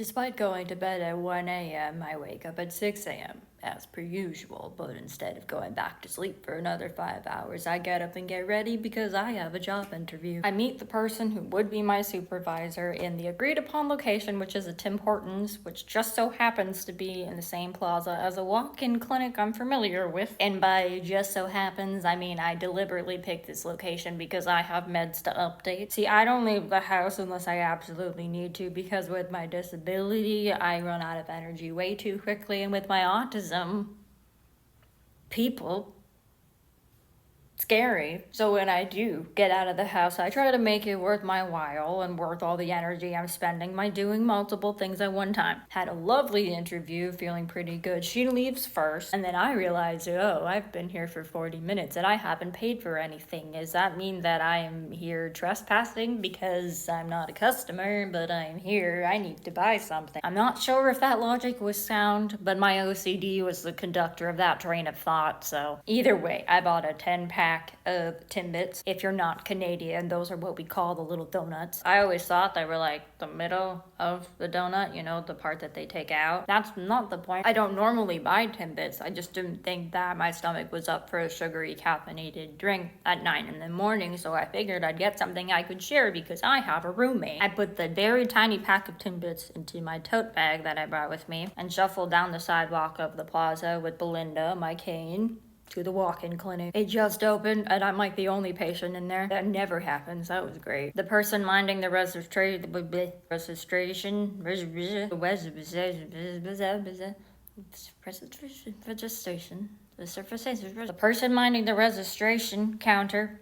Despite going to bed at 1 a.m., I wake up at 6 a.m., as per usual, but instead of going back to sleep for another 5 hours, I get up and get ready because I have a job interview. I meet the person who would be my supervisor in the agreed upon location, which is a Tim Hortons, which just so happens to be in the same plaza as a walk-in clinic I'm familiar with. And by just so happens, I mean I deliberately picked this location because I have meds to update. See, I don't leave the house unless I absolutely need to, because with my disability, I run out of energy way too quickly, and with my autism, people, scary. So when I do get out of the house, I try to make it worth my while and worth all the energy I'm spending by doing multiple things at one time. Had a lovely interview, feeling pretty good. She leaves first, and then I realize, oh, I've been here for 40 minutes and I haven't paid for anything. Does that mean that I am here trespassing because I'm not a customer, but I'm here, I need to buy something? I'm not sure if that logic was sound, but my OCD was the conductor of that train of thought, so either way, I bought a 10-pack of Timbits. If you're not Canadian, those are what we call the little donuts. I always thought they were like the middle of the donut, you know, the part that they take out. That's not the point. I don't normally buy Timbits. I just didn't think that my stomach was up for a sugary caffeinated drink at 9 in the morning, so I figured I'd get something I could share because I have a roommate. I put the very tiny pack of Timbits into my tote bag that I brought with me and shuffled down the sidewalk of the plaza with Belinda, my cane, to the walk-in clinic. It just opened, and I'm like the only patient in there. That never happens. That was great. The person minding the registration, the person minding the registration counter.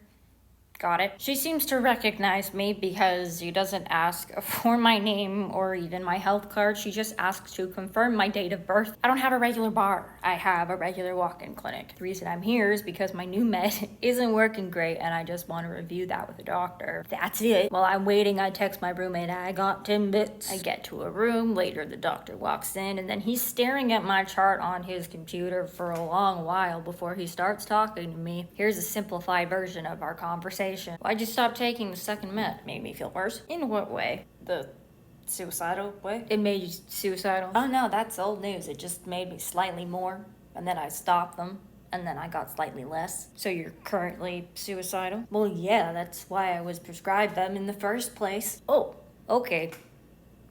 Got it. She seems to recognize me because she doesn't ask for my name or even my health card. She just asks to confirm my date of birth. I don't have a regular bar. I have a regular walk-in clinic. The reason I'm here is because my new med isn't working great and I just want to review that with a doctor. That's it. While I'm waiting, I text my roommate, I got Timbits. I get to a room. Later, the doctor walks in and then he's staring at my chart on his computer for a long while before he starts talking to me. Here's a simplified version of our conversation. Why'd you stop taking the second med? Made me feel worse. In what way? The suicidal way? It made you suicidal? Oh no, that's old news. It just made me slightly more, and then I stopped them, and then I got slightly less. So you're currently suicidal? Well, yeah, that's why I was prescribed them in the first place. Oh, okay.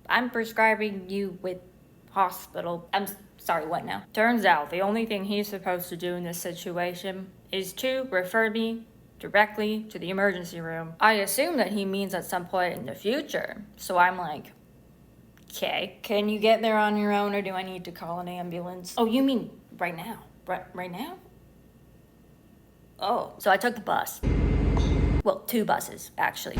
I'm prescribing you with hospital. I'm sorry, what now? Turns out the only thing he's supposed to do in this situation is to refer me directly to the emergency room. I assume that he means at some point in the future. So I'm like, okay, can you get there on your own or do I need to call an ambulance? Oh, you mean right now? Right now? Oh, so I took the bus. Well, 2 buses, actually.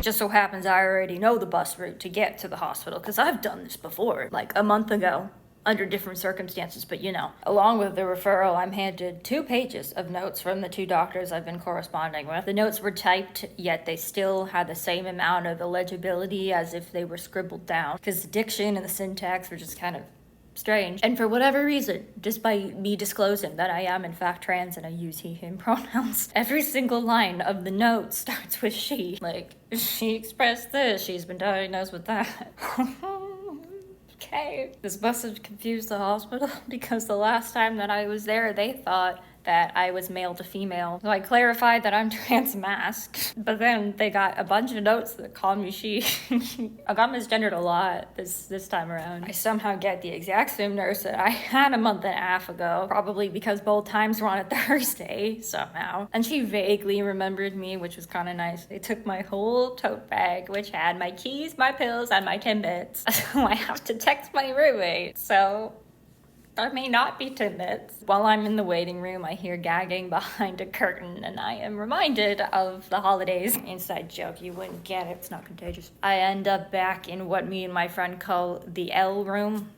Just so happens I already know the bus route to get to the hospital because I've done this before, like a month ago. Under different circumstances, but you know. Along with the referral, I'm handed 2 pages of notes from the 2 doctors I've been corresponding with. The notes were typed, yet they still had the same amount of illegibility as if they were scribbled down, because the diction and the syntax were just kind of strange. And for whatever reason, just by me disclosing that I am in fact trans and I use he, him pronouns, every single line of the note starts with she. Like, she expressed this, she's been diagnosed with that. Okay. This must have confused the hospital because the last time that I was there, they thought that I was male to female. So I clarified that I'm trans-masked, but then they got a bunch of notes that called me she. I got misgendered a lot this time around. I somehow get the exact same nurse that I had a month and a half ago, probably because both times were on a Thursday somehow. And she vaguely remembered me, which was kind of nice. They took my whole tote bag, which had my keys, my pills, and my Timbits. So I have to text my roommate, so I may not be Timbits. While I'm in the waiting room, I hear gagging behind a curtain, and I am reminded of the holidays. Inside joke, you wouldn't get it, it's not contagious. I end up back in what me and my friend call the L room,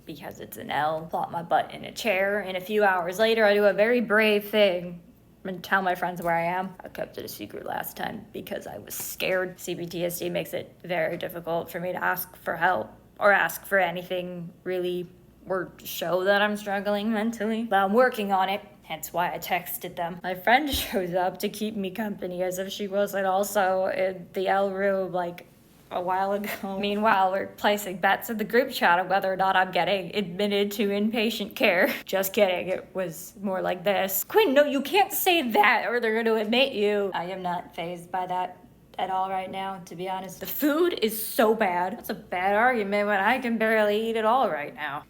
because it's an L. Plop my butt in a chair, and a few hours later, I do a very brave thing and tell my friends where I am. I kept it a secret last time because I was scared. CBTSD makes it very difficult for me to ask for help or ask for anything really, or show that I'm struggling mentally. But I'm working on it, hence why I texted them. My friend shows up to keep me company as if she wasn't also in the L room, like a while ago. Meanwhile, we're placing bets in the group chat of whether or not I'm getting admitted to inpatient care. Just kidding, it was more like this. Quinn, no, you can't say that or they're gonna admit you. I am not fazed by that at all right now, to be honest. The food is so bad. That's a bad argument when I can barely eat it all right now.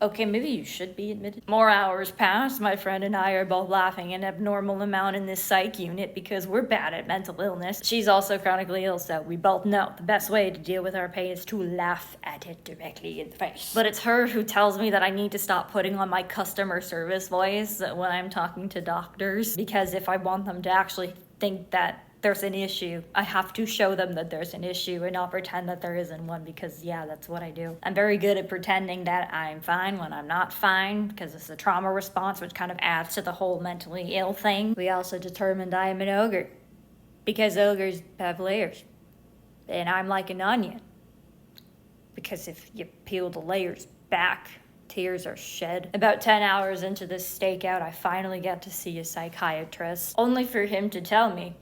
Okay, maybe you should be admitted. More hours pass. My friend and I are both laughing an abnormal amount in this psych unit because we're bad at mental illness. She's also chronically ill, so we both know the best way to deal with our pain is to laugh at it directly in the face. But it's her who tells me that I need to stop putting on my customer service voice when I'm talking to doctors, because if I want them to actually think that there's an issue, I have to show them that there's an issue and not pretend that there isn't one, because yeah, that's what I do. I'm very good at pretending that I'm fine when I'm not fine, because it's a trauma response, which kind of adds to the whole mentally ill thing. We also determined I am an ogre, because ogres have layers, and I'm like an onion, because if you peel the layers back, tears are shed. About 10 hours into this stakeout, I finally get to see a psychiatrist, only for him to tell me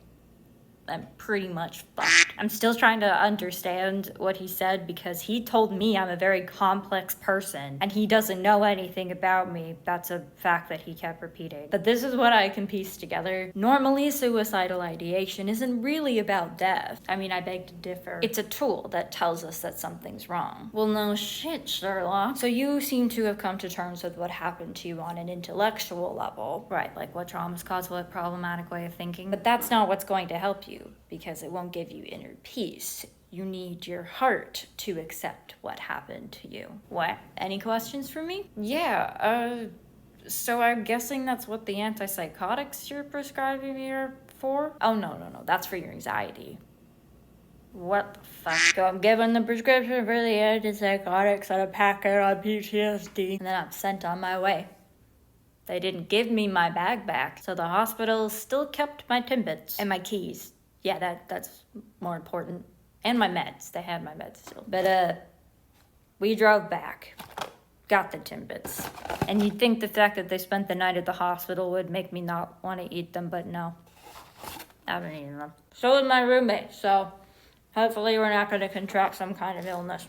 I'm pretty much fucked. I'm still trying to understand what he said, because he told me I'm a very complex person and he doesn't know anything about me. That's a fact that he kept repeating. But this is what I can piece together. Normally, suicidal ideation isn't really about death. I mean, I beg to differ. It's a tool that tells us that something's wrong. Well, no shit, Sherlock. So you seem to have come to terms with what happened to you on an intellectual level. Right, like what traumas cause what problematic way of thinking. But that's not what's going to help you, because it won't give you inner peace. You need your heart to accept what happened to you. What? Any questions for me? Yeah, so I'm guessing that's what the antipsychotics you're prescribing me are for? Oh, no, that's for your anxiety. What the fuck? So I'm given the prescription for the antipsychotics and a packet on PTSD, and then I'm sent on my way. They didn't give me my bag back, so the hospital still kept my Timbits and my keys. Yeah, that's more important. And my meds. They had my meds still. But, we drove back. Got the Timbits. And you'd think the fact that they spent the night at the hospital would make me not want to eat them, but no. I haven't eaten them. So is my roommate, so hopefully we're not going to contract some kind of illness.